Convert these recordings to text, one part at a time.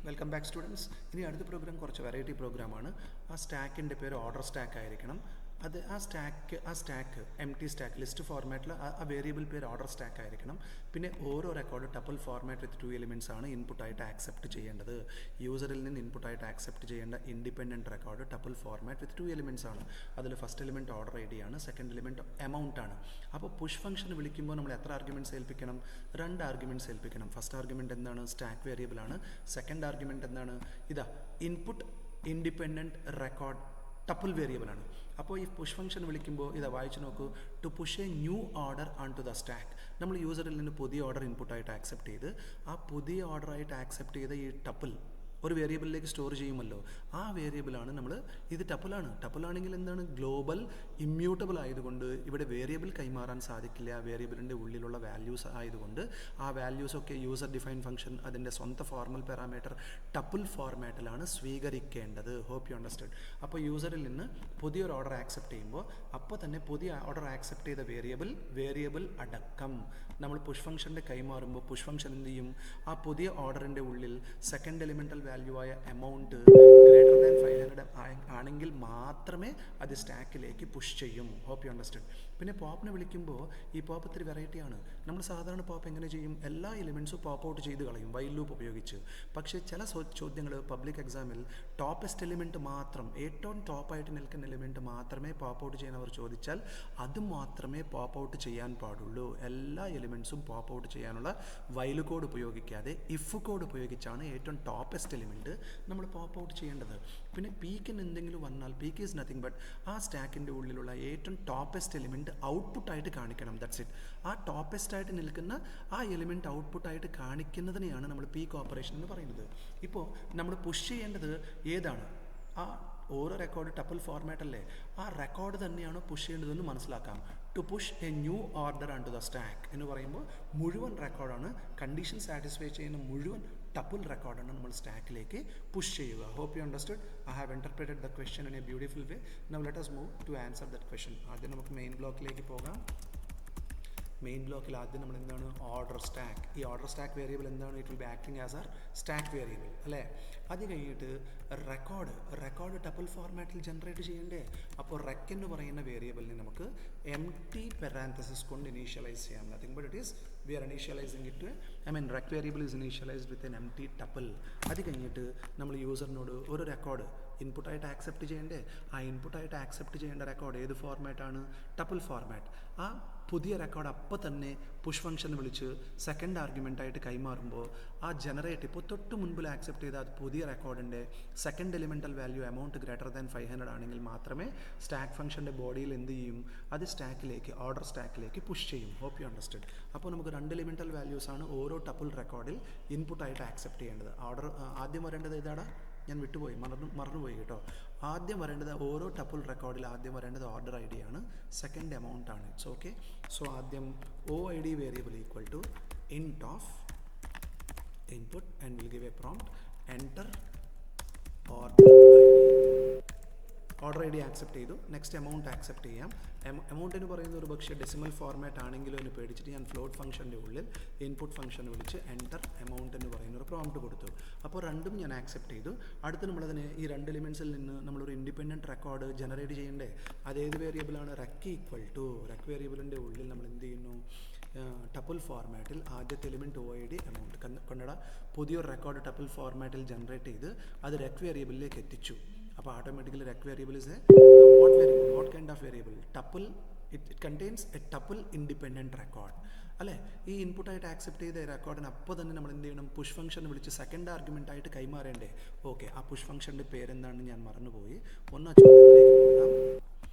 Welcome back students. ഇനി അടുത്ത programme കുറച്ച് വെറൈറ്റി പ്രോഗ്രാമാണ്. ആ സ്റ്റാക്കിൻ്റെ പേര് ഓർഡർ സ്റ്റാക്ക് ആയിരിക്കണം. അത് ആ stack M T stack list ഫോർമാറ്റിൽ ആ വേരിയബിൾ പേര് ഓർഡർ സ്റ്റാക്ക് ആയിരിക്കണം. പിന്നെ ഓരോ റെക്കോർഡ് ടപ്പിൾ ഫോർമാറ്റ് വിത്ത് 2 എലിമെൻറ്റ്സ് ആണ് ഇൻപുട്ടായിട്ട് ആക്സെപ്റ്റ് ചെയ്യേണ്ടത്. യൂസറിൽ നിന്ന് ഇൻപുട്ടായിട്ട് ആക്സെപ്റ്റ് ചെയ്യേണ്ട ഇൻഡിപെൻഡൻറ്റ് റെക്കോർഡ് ടപ്പിൾ ഫോർമാറ്റ് വിത്ത് 2 എലിമെൻറ്റ്സ് ആണ്. അതിൽ first element order I D ആണ്, സെക്കൻഡ് എലിമെൻറ്റ് എമൗണ്ട് ആണ്. അപ്പോൾ പുഷ് ഫംഗ്ഷൻ വിളിക്കുമ്പോൾ നമ്മൾ എത്ര ആർഗ്യുമെൻറ്റ്സ് ഏൽപ്പിക്കണം? 2 ആർഗ്യുമെൻറ്റ്സ് ഏൽപ്പിക്കണം. ഫസ്റ്റ് ആർഗ്യുമെൻറ്റ് എന്താണ്? സ്റ്റാക്ക് വേരിയബിൾ ആണ്. സെക്കൻഡ് ആർഗ്യുമെൻറ്റ് എന്താണ്? Input independent record tuple variable ആണ്. അപ്പോൾ ഈ പുഷ് ഫംഗ്ഷൻ വിളിക്കുമ്പോൾ വായിച്ചു നോക്കൂ. To push a new order on to the stack. നമ്മൾ യൂസറിൽ നിന്ന് പുതിയ ഓർഡർ ഇൻപുട്ടായിട്ട് ആക്സെപ്റ്റ് ചെയ്ത് ആ പുതിയ ഓർഡറായിട്ട് ആക്സെപ്റ്റ് ചെയ്ത ഈ ടപ്പിൾ ഒരു വേരിയബിളിലേക്ക് സ്റ്റോർ ചെയ്യുമല്ലോ. ആ വേരിയബിളാണ് ഇത് ടപ്പിളാണെങ്കിൽ എന്താണ്? ഗ്ലോബൽ ഇമ്മ്യൂട്ടബിൾ ആയതുകൊണ്ട് ഇവിടെ വേരിയബിൾ കൈമാറാൻ സാധിക്കില്ല. വേരിയബിളിൻ്റെ ഉള്ളിലുള്ള വാല്യൂസ് ആയതുകൊണ്ട് ആ വാല്യൂസൊക്കെ യൂസർ ഡിഫൈൻ ഫംഗ്ഷൻ അതിൻ്റെ സ്വന്തം ഫോർമൽ പാരാമീറ്റർ ടപ്പിൾ ഫോർമാറ്റിലാണ് സ്വീകരിക്കേണ്ടത്. Hope you understand. അപ്പോൾ യൂസറിൽ നിന്ന് പുതിയൊരു ഓർഡർ ആക്സെപ്റ്റ് ചെയ്യുമ്പോൾ അപ്പോൾ തന്നെ പുതിയ ഓർഡർ ആക്സെപ്റ്റ് ചെയ്ത വേരിയബിൾ അടക്കം നമ്മൾ പുഷ് ഫംഗ്ഷൻ്റെ കൈമാറുമ്പോൾ പുഷ് ഫംഗ്ഷൻ എന്ത് ചെയ്യും? ആ പുതിയ ഓർഡറിൻ്റെ ഉള്ളിൽ സെക്കൻഡ് എലിമെൻ്റൽ വാല്യൂ ആയ എമൗണ്ട് ഗ്രേറ്റർ ദാൻ 500 ആണെങ്കിൽ മാത്രമേ അത് സ്റ്റാക്കിലേക്ക് പുഷ് ചെയ്യും. Hope you understand. പിന്നെ പോപ്പിനെ വിളിക്കുമ്പോൾ ഈ പോപ്പ് ഇത്തിരി വെറൈറ്റിയാണ്. നമ്മൾ സാധാരണ പോപ്പ് എങ്ങനെ ചെയ്യും? എല്ലാ എലിമെൻറ്റ്സും പോപ്പ് ഔട്ട് ചെയ്ത് കളയും വൈൽ ലൂപ്പ് ഉപയോഗിച്ച്. പക്ഷേ ചില ചോദ്യങ്ങൾ പബ്ലിക് എക്സാമിൽ ടോപ്പസ്റ്റ് എലിമെൻറ്റ് മാത്രം, ഏറ്റവും ടോപ്പായിട്ട് നിൽക്കുന്ന എലിമെൻറ്റ് മാത്രമേ പോപ്പ് ഔട്ട് ചെയ്യാൻ അവർ ചോദിച്ചാൽ അത് മാത്രമേ പോപ്പ് ഔട്ട് ചെയ്യാൻ പാടുള്ളൂ. എല്ലാ എലിമെൻറ്റ്സും പോപ്പ് ഔട്ട് ചെയ്യാനുള്ള വൈൽ കോഡ് ഉപയോഗിക്കാതെ ഇഫ് കോഡ് ഉപയോഗിച്ചാണ് ഏറ്റവും ടോപ്പസ്റ്റ് എലിമെൻറ്റ് നമ്മൾ പോപ്പ് ഔട്ട് ചെയ്യേണ്ടത്. പിന്നെ പീക്കിന് എന്തെങ്കിലും വന്നാൽ പീക്ക് ഈസ് നത്തിങ് ബട്ട് ആ സ്റ്റാക്കിൻ്റെ ഉള്ളിലുള്ള ഏറ്റവും ടോപ്പസ്റ്റ് എലിമെൻറ്റ് ഔട്ട്പുട്ടായിട്ട് കാണിക്കണം. That's it. ആ ടോപ്പസ്റ്റ് ആയിട്ട് നിൽക്കുന്ന ആ എലിമെൻറ്റ് ഔട്ട്പുട്ടായിട്ട് കാണിക്കുന്നതിനെയാണ് നമ്മൾ പീക്ക് ഓപ്പറേഷൻ എന്ന് പറയുന്നത്. ഇപ്പോൾ നമ്മൾ പുഷ് ചെയ്യേണ്ടത് ഏതാണ്? ആ ഓരോ റെക്കോർഡ് ടപ്പിൾ ഫോർമാറ്റ് അല്ലേ? ആ റെക്കോർഡ് തന്നെയാണ് പുഷ് ചെയ്യേണ്ടതെന്ന് മനസ്സിലാക്കാം. To push a new order on to the stack എന്ന് പറയുമ്പോൾ മുഴുവൻ റെക്കോർഡാണ്, കണ്ടീഷൻ സാറ്റിസ്ഫൈ ചെയ്യുന്ന മുഴുവൻ ടപ്പിൾ റെക്കോർഡാണ് നമ്മൾ സ്റ്റാക്കിലേക്ക് പുഷ് ചെയ്യുക. Hope you understood. I have interpreted the question in a beautiful way. Now let us move to answer that question. ആദ്യം നമുക്ക് മെയിൻ ബ്ലോക്കിലേക്ക് പോകാം. മെയിൻ ബ്ലോക്കിൽ ആദ്യം നമ്മൾ എന്താണ്? Order stack. ഈ ഓർഡർ സ്റ്റാക്ക് വേരിയബിൾ എന്താണ്? It will be acting as a stack variable അല്ലേ? അത് കഴിഞ്ഞിട്ട് റെക്കോർഡ് ടപ്പിൾ ഫോർമാറ്റിൽ ജനറേറ്റ് ചെയ്യണ്ടേ? അപ്പോൾ റെക്ക് എന്ന് പറയുന്ന വേരിയബിളിനെ നമുക്ക് എം ടി പെരാന്തസിസ് കൊണ്ട് ഇനീഷ്യലൈസ് ചെയ്യാം. Nothing but it is we are initializing it to rec variable is initialized with an empty tuple. അത് കഴിഞ്ഞിട്ട് നമ്മൾ യൂസറിനോട് ഒരു റെക്കോർഡ് ഇൻപുട്ടായിട്ട് ആക്സെപ്റ്റ് ചെയ്യണ്ടേ? ആ ഇൻപുട്ടായിട്ട് ആക്സെപ്റ്റ് ചെയ്യേണ്ട റെക്കോർഡ് ഏത് ഫോർമാറ്റാണ്? Tuple format. ആ പുതിയ റെക്കോർഡ് അപ്പോൾ തന്നെ പുഷ് ഫംഗ്ഷൻ വിളിച്ച് സെക്കൻഡ് ആർഗ്യുമെൻ്റായിട്ട് കൈമാറുമ്പോൾ ആ ജനറേറ്റ് ഇപ്പോൾ തൊട്ട് മുൻപിൽ ആക്സെപ്റ്റ് ചെയ്ത പുതിയ റെക്കോർഡിൻ്റെ second elemental value amount greater than 500 ആണെങ്കിൽ മാത്രമേ സ്റ്റാക്ക് ഫംഗ്ഷൻ്റെ ബോഡിയിൽ എന്ത് ചെയ്യും? അത് സ്റ്റാക്കിലേക്ക്, ഓർഡർ സ്റ്റാക്കിലേക്ക് പുഷ് ചെയ്യും. Hope you understand. അപ്പോൾ നമുക്ക് 2 എലിമെൻ്റൽ വാല്യൂസാണ് ഓരോ ടപ്പിൾ റെക്കോർഡിൽ ഇൻപുട്ടായിട്ട് ആക്സെപ്റ്റ് ചെയ്യേണ്ടത്. ഓർഡർ ആദ്യം വരേണ്ടത് ഏതാണ്? ഞാൻ വിട്ടുപോയി, മറന്നുപോയി കേട്ടോ. ആദ്യം വരേണ്ടത് ഓരോ ടപ്പിൾ റെക്കോർഡിൽ ആദ്യം വരേണ്ടത് ഓർഡർ ഐ ഡി ആണ്, സെക്കൻഡ് എമൗണ്ട് ആണ്. It's okay. സോ ആദ്യം O I D variable equal to int of input and will give a prompt enter order I D accept ചെയ്തു. നെക്സ്റ്റ് എമൗണ്ട് ആക്സെപ്റ്റ് ചെയ്യാം. Amount എന്ന് പറയുന്ന ഒരു പക്ഷേ decimal format ആണെങ്കിലും എന്ന് പേടിച്ചിട്ട് ഞാൻ ഫ്ലോട്ട് ഫംഗ്ഷൻ്റെ ഉള്ളിൽ ഇൻപുട്ട് ഫംഗ്ഷൻ വിളിച്ച് എൻ്റർ എമൗണ്ട് എന്ന് പറയുന്ന ഒരു പ്രോംപ്റ്റ് കൊടുത്തു. അപ്പോൾ രണ്ടും ഞാൻ ആക്സെപ്റ്റ് ചെയ്തു. അടുത്ത് നമ്മളതിന് ഈ 2 എലിമെൻറ്റ്സിൽ നിന്ന് നമ്മളൊരു ഇൻഡിപെൻഡൻറ്റ് റെക്കോർഡ് ജനറേറ്റ് ചെയ്യണ്ടേ? അതേത് വേരിയബിളാണ്? റെക്ക് ഈക്വൽ ടു റെക്ക് വേരിയബിളിൻ്റെ ഉള്ളിൽ നമ്മൾ എന്ത് ചെയ്യുന്നു? ടപ്പിൾ ഫോർമാറ്റിൽ ആദ്യത്തെ element O I D amount കണ്ടട പുതിയൊരു റെക്കോർഡ് ടപ്പിൾ ഫോർമാറ്റിൽ ജനറേറ്റ് ചെയ്ത് അത് റെക്ക് വേരിയബിളിലേക്ക് എത്തിച്ചു. അപ്പോൾ automatically wreck variable is A what kind of variable? Tuple. It contains A tuple independent record അല്ലേ? ഈ ഇൻപുട്ടായിട്ട് ആക്സെപ്റ്റ് ചെയ്ത റെക്കോർഡിന് അപ്പോൾ തന്നെ നമ്മൾ എന്ത് ചെയ്യണം? പുഷ് ഫംഗ്ഷൻ വിളിച്ച് സെക്കൻഡ് ആർഗ്യുമെൻ്റായിട്ട് കൈമാറേണ്ടേ? ഓക്കെ. ആ പുഷ് ഫംഗ്ഷൻ്റെ പേരെന്താണെന്ന് ഞാൻ മറന്നുപോയി. ഒന്നാ ചോദ്യത്തിലേക്ക് പോകാം.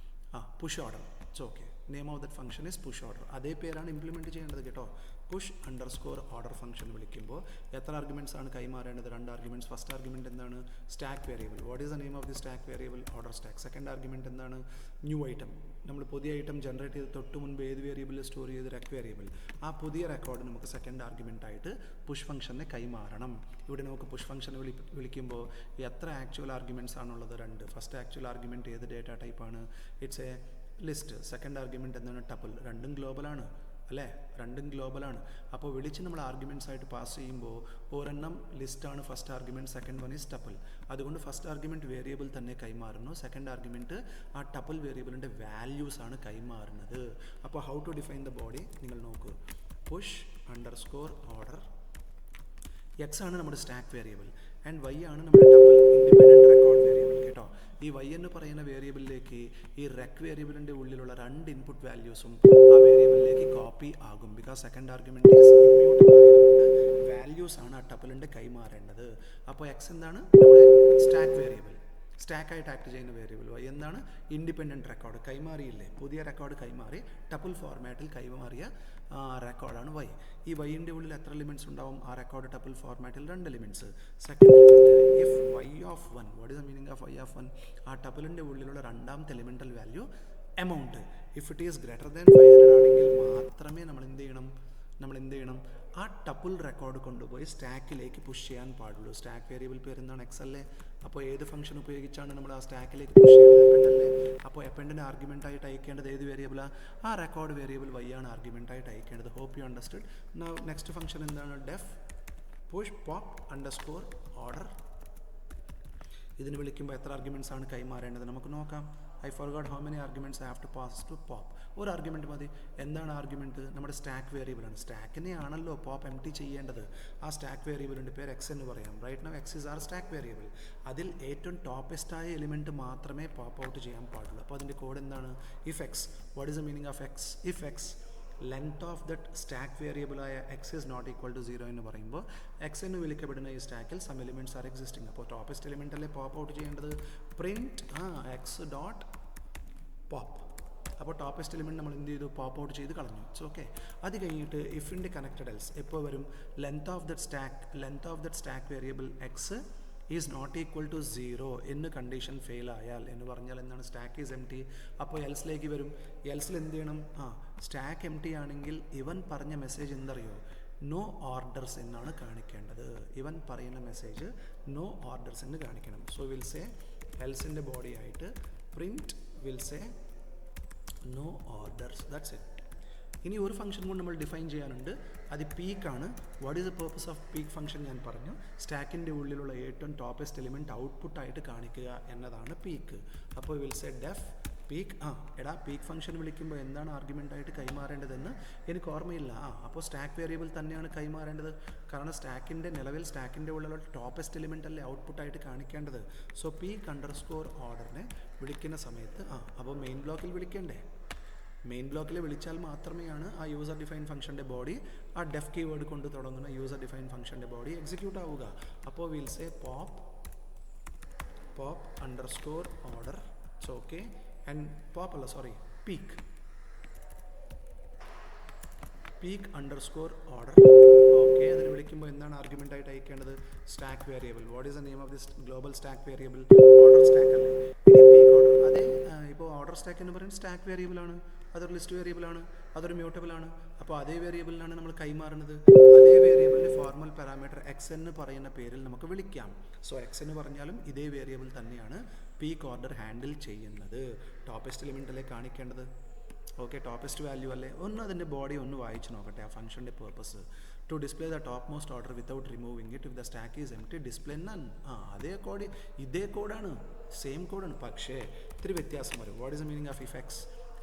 Push order. It's okay. Name of that function is push order. അതേ പേരാണ് ഇംപ്ലിമെൻറ്റ് ചെയ്യേണ്ടത് കേട്ടോ. പുഷ് അണ്ടർസ്കോർ ഓർഡർ ഫംഗ്ഷൻ വിളിക്കുമ്പോൾ എത്ര ആർഗ്യുമെൻറ്റ്സ് ആണ് കൈമാറേണ്ടത്? 2 ആർഗ്യുമെൻറ്റ്സ്. ഫസ്റ്റ് ആർഗ്യുമെൻറ്റ് എന്താണ്? Stack variable. What is the name of the stack variable? Order stack. Second argument എന്താണ്? New item. നമ്മൾ പുതിയ ഐറ്റം ജനറേറ്റ് ചെയ്ത് തൊട്ട് മുൻപ് ഏത് വേരിയബിളിൽ സ്റ്റോർ ചെയ്ത്? Wreck variable. ആ പുതിയ റെക്കോർഡ് നമുക്ക് സെക്കൻഡ് ആർഗ്യുമെൻ്റായിട്ട് പുഷ് ഫംഗ്ഷനെ കൈമാറണം. ഇവിടെ നമുക്ക് പുഷ് ഫംഗ്ഷൻ വിളിക്കുമ്പോൾ എത്ര ആക്ച്വൽ ആർഗ്യുമെൻറ്റ്സ് ആണുള്ളത്? 2. ഫസ്റ്റ് ആക്ച്വൽ ആർഗ്യുമെൻറ്റ് ഏത് ഡേറ്റ ടൈപ്പാണ്? It's A list. Second argument എന്താണ്? ടപ്പിൾ. രണ്ടും ഗ്ലോബലാണ് അല്ലേ, രണ്ടും ഗ്ലോബലാണ്. അപ്പോൾ വിളിച്ച് നമ്മൾ ആർഗ്യുമെൻറ്റ്സ് ആയിട്ട് പാസ് ചെയ്യുമ്പോൾ ഒരെണ്ണം ലിസ്റ്റാണ് first argument, second one is tuple. അതുകൊണ്ട് ഫസ്റ്റ് ആർഗ്യുമെൻറ്റ് വേരിയബിൾ തന്നെ കൈമാറുന്നു, സെക്കൻഡ് ആർഗ്യുമെൻറ്റ് ആ ടപ്പിൾ വേരിയബിളിൻ്റെ വാല്യൂസാണ് കൈമാറുന്നത്. അപ്പോൾ how to define the body നിങ്ങൾ നോക്കൂ. Push underscore order. എക്സ് ആണ് നമ്മുടെ സ്റ്റാക്ക് വേരിയബിൾ ആൻഡ് വൈ ആണ് നമ്മുടെ ടപ്പിൾ ഇൻഡിപെൻഡൻറ്റ് റെക്കോർഡ് വേരിയബിൾ കേട്ടോ. ഈ വൈ എന്ന് പറയുന്ന വേരിയബിളിലേക്ക് ഈ റെക് വേരിയബിളിൻ്റെ ഉള്ളിലുള്ള രണ്ട് ഇൻപുട്ട് വാല്യൂസും ആ വേരിയബിളിലേക്ക് കോപ്പി ആകും. Because second argument is immutable ആയതുകൊണ്ട് വാല്യൂസ് ആണ് ആ ടപ്പിളിൻ്റെ കൈമാറേണ്ടത്. അപ്പോൾ എക്സ് എന്താണ് നമ്മുടെ സ്റ്റാക്ക് വേരിയബിൾ, സ്റ്റാക്കായിട്ട് ആക്ട് ചെയ്യുന്ന വേരിയബിൾ. വൈ എന്താണ് ഇൻഡിപെൻഡൻറ്റ് റെക്കോർഡ്, കൈമാറിയില്ലേ, പുതിയ റെക്കോർഡ് കൈമാറി ടപ്പിൾ ഫോർമാറ്റിൽ കൈമാറിയ റെക്കോർഡാണ് വൈ. ഈ വൈൻ്റെ ഉള്ളിൽ എത്ര എലിമെൻറ്റ്സ് ഉണ്ടാവും ആ റെക്കോർഡ് ടപ്പിൾ ഫോർമാറ്റിൽ? 2 elements. Second element if Y of 1, what is the meaning of Y of 1? ആ ടപ്പിളിൻ്റെ ഉള്ളിലുള്ള രണ്ടാമത്തെ എലിമെൻ്റൽ value amount if it is greater than 500 ആണെങ്കിൽ മാത്രമേ നമ്മൾ എന്ത് ചെയ്യണം, ആ ടപ്പിൾ റെക്കോർഡ് കൊണ്ടുപോയി സ്റ്റാക്കിലേക്ക് പുഷ് ചെയ്യാൻ പാടുള്ളൂ. സ്റ്റാക്ക് വേരിയബിൾ പേര് എന്താണ്? എക്സ് അല്ലേ. അപ്പോൾ ഏത് ഫംഗ്ഷൻ ഉപയോഗിച്ചാണ് നമ്മൾ ആ സ്റ്റാക്കിലേക്ക് പുഷ് ചെയ്യുന്നത്? എപ്പൻഡ് അല്ലേ. അപ്പോൾ എപ്പൻഡിന് ആർഗ്യുമെൻ്റ് ആയിട്ട് അയക്കേണ്ടത് ഏത് വേരിയബിളാണ്? ആ റെക്കോർഡ് വേരിയബിൾ വൈ ആണ് ആർഗ്യുമെൻ്റ് ആയിട്ട് അയക്കേണ്ടത്. Hope you understood. Now next function എന്താണ്? Def push pop underscore order. ഇതിന് വിളിക്കുമ്പോൾ എത്ര ആർഗ്യുമെൻറ്റ്സ് ആണ് കൈമാറേണ്ടത് നമുക്ക് നോക്കാം. I forgot how many arguments I have to pass to pop. ഒരു ആർഗ്യുമെൻറ്റ് മതി. എന്താണ് ആർഗ്യുമെൻറ്റ്? നമ്മുടെ സ്റ്റാക്ക് വേരിയബിളാണ്. സ്റ്റാക്കിനെയാണല്ലോ പോപ്പ് എം ടി ചെയ്യേണ്ടത്. ആ സ്റ്റാക്ക് വേരിയബിളിൻ്റെ പേര് എക്സ് എന്ന് പറയാം. Right now X is our stack variable. അതിൽ ഏറ്റവും ടോപ്പസ്റ്റായ എലിമെൻറ്റ് മാത്രമേ പോപ്പ് ഔട്ട് ചെയ്യാൻ പാടുള്ളൂ. അപ്പോൾ അതിൻ്റെ കോഡ് എന്താണ്? If X. What is the meaning of X? If X length of that stack വേരിയബിളായ X is not equal to 0 എന്ന് പറയുമ്പോൾ എക്സ് എന്ന് വിളിക്കപ്പെടുന്ന ഈ സ്റ്റാക്കിൽ സം എലിമെൻറ്റ്സ് ആർ എക്സിസ്റ്റിംഗ്. അപ്പോൾ ടോപ്പസ്റ്റ് എലിമെൻ്റ് അല്ലേ പോപ്പ് ഔട്ട് ചെയ്യേണ്ടത്? Print X dot pop. അപ്പോൾ ടോപ്പസ്റ്റ് എലിമെൻറ്റ് നമ്മൾ എന്ത് ചെയ്തു? പോപ്പ് ഔട്ട് ചെയ്ത് കളഞ്ഞു. It's okay. അത് കഴിഞ്ഞിട്ട് ഇഫിൻ്റെ കണക്റ്റഡ് എൽസ് എപ്പോൾ വരും? Length of that stack variable X is not equal to 0 എന്ന് കണ്ടീഷൻ ഫെയിൽ ആയാൽ എന്ന് പറഞ്ഞാൽ എന്താണ്? Stack is empty. അപ്പോൾ എൽസിലേക്ക് വരും. എൽസിൽ എന്ത് ചെയ്യണം? സ്റ്റാക്ക് എം ടി ആണെങ്കിൽ ഇവൻ പറഞ്ഞ മെസ്സേജ് എന്തറിയോ? നോ ഓർഡേഴ്സ് എന്നാണ് കാണിക്കേണ്ടത്. ഇവൻ പറയുന്ന മെസ്സേജ് നോ ഓർഡേഴ്സ് എന്ന് കാണിക്കണം. സോ വിൽ സേ എൽസിൻ്റെ ബോഡി ആയിട്ട് print will say no orders. That's it. ഇനി ഒരു ഫംഗ്ഷൻ കൊണ്ട് നമ്മൾ ഡിഫൈൻ ചെയ്യാനുണ്ട്. അത് പീക്കാണ്. What is the purpose of peek function? ഞാൻ പറഞ്ഞു, സ്റ്റാക്കിൻ്റെ ഉള്ളിലുള്ള ഏറ്റവും ടോപ്പസ്റ്റ് എലിമെൻറ്റ് ഔട്ട്പുട്ടായിട്ട് കാണിക്കുക എന്നതാണ് പീക്ക്. അപ്പോൾ വിൽ സേ ഡെഫ് പീക്ക്. എടാ പീക്ക് ഫംഗ്ഷൻ വിളിക്കുമ്പോൾ എന്താണ് ആർഗ്യുമെൻ്റ് ആയിട്ട് കൈമാറേണ്ടതെന്ന് എനിക്ക് ഓർമ്മയില്ല. അപ്പോൾ സ്റ്റാക്ക് വേരിയബിൾ തന്നെയാണ് കൈമാറേണ്ടത്. കാരണം നിലവിൽ സ്റ്റാക്കിൻ്റെ ഉള്ളിലുള്ള ടോപ്പസ്റ്റ് എലിമെൻ്റ് അല്ലേ ഔട്ട്പുട്ടായിട്ട് കാണിക്കേണ്ടത്. സോ പീക്ക് അണ്ടർസ്കോർ ഓർഡറിനെ വിളിക്കുന്ന സമയത്ത് അപ്പോൾ മെയിൻ ബ്ലോക്കിൽ വിളിക്കണ്ടേ? മെയിൻ ബ്ലോക്കിൽ വിളിച്ചാൽ മാത്രമേയാണ് ആ യൂസർ ഡിഫൈൻ ഫംഗ്ഷൻ്റെ ബോഡി ആ ഡെഫ് കീവേഡ് കൊണ്ട് തുടങ്ങുന്ന യൂസർ ഡിഫൈൻ ഫംഗ്ഷൻ്റെ ബോഡി എക്സിക്യൂട്ട് ആവുക. അപ്പോൾ will say pop underscore order. It's okay. And peek underscore order. Okay. അതിന് വിളിക്കുമ്പോൾ എന്താണ് ആർഗ്യുമെൻ്റ് ആയിട്ട് അയക്കേണ്ടത്? Stack variable. What is the name of this global stack variable? Order stack അല്ലേ. ഇനി പീക്ക് ഓർഡർ. അതെ, ഇപ്പോൾ ഓർഡർ സ്റ്റാക്ക് എന്ന് പറയുന്നത് സ്റ്റാക്ക് വേരിയബിളാണ്. അതൊരു ലിസ്റ്റ് വേരിയബിളാണ്. അതൊരു മ്യൂട്ടബിളാണ്. അപ്പോൾ അതേ വേരിയബിളിനാണ് നമ്മൾ കൈമാറുന്നത്. അതേ വേരിയബിളിന് ഫോർമൽ പാരാമീറ്റർ എക്സ് എന്ന് പറയുന്ന പേരിൽ നമുക്ക് വിളിക്കാം. സോ എക്സ് എന്ന് പറഞ്ഞാലും ഇതേ വേരിയബിൾ തന്നെയാണ് പീക്ക് ഓർഡർ ഹാൻഡിൽ ചെയ്യുന്നത്. ടോപ്പസ്റ്റ് എലിമെൻ്റ് അല്ലേ കാണിക്കേണ്ടത്? ഓക്കെ, ടോപ്പസ്റ്റ് വാല്യൂ അല്ലേ. അതിൻ്റെ ബോഡി ഒന്ന് വായിച്ച് നോക്കട്ടെ. ആ ഫംഗ്ഷൻ്റെ purpose to display the top most order without removing it if the stack is empty display none. ഇതേ കോഡാണ്, സെയിം കോഡാണ്. പക്ഷേ ഇത്തിരി വ്യത്യാസം വരും. What is the meaning of if X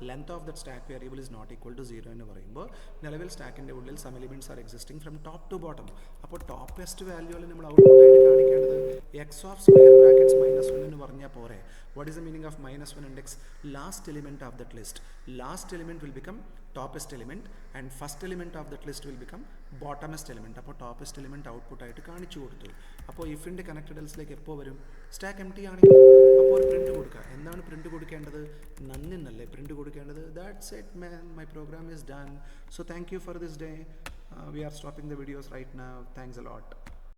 length of that stack variable is not equal to 0 എന്ന് പറയുമ്പോൾ നിലവിൽ സ്റ്റാക്കിൻ്റെ ഉള്ളിൽ some elements are existing from top to bottom. അപ്പോൾ ടോപ്പസ്റ്റ് വാല്യൂവിൽ നമ്മൾ ഔട്ട്പുട്ടായിട്ട് കാണിക്കേണ്ടത് എക്സ് ഓഫ് സ്ക്വയർ ബ്രാക്കറ്റ്സ് -1 എന്ന് പറഞ്ഞാൽ പോരെ. What is the meaning of -1 index? Last element of that list. Last element will become topest element and first element of that list will become bottomest element. അപ്പോൾ ടോപ്പസ്റ്റ് element ഔട്ട്പുട്ടായിട്ട് കാണിച്ചു കൊടുത്തു. അപ്പോൾ ഇഫിൻ്റെ connected എൽസിലേക്ക് എപ്പോൾ വരും? Stack M T ആണെങ്കിൽ അപ്പോൾ ഒരു print കൊടുക്കുക. എന്താണ് പ്രിൻറ്റ് കൊടുക്കേണ്ടത്? നന്നല്ലേ പ്രിൻറ്റ് കൊടുക്കേണ്ടത്. That's it, man. My program is done. So thank you for this day. We are stopping the videos right now. Thanks a lot.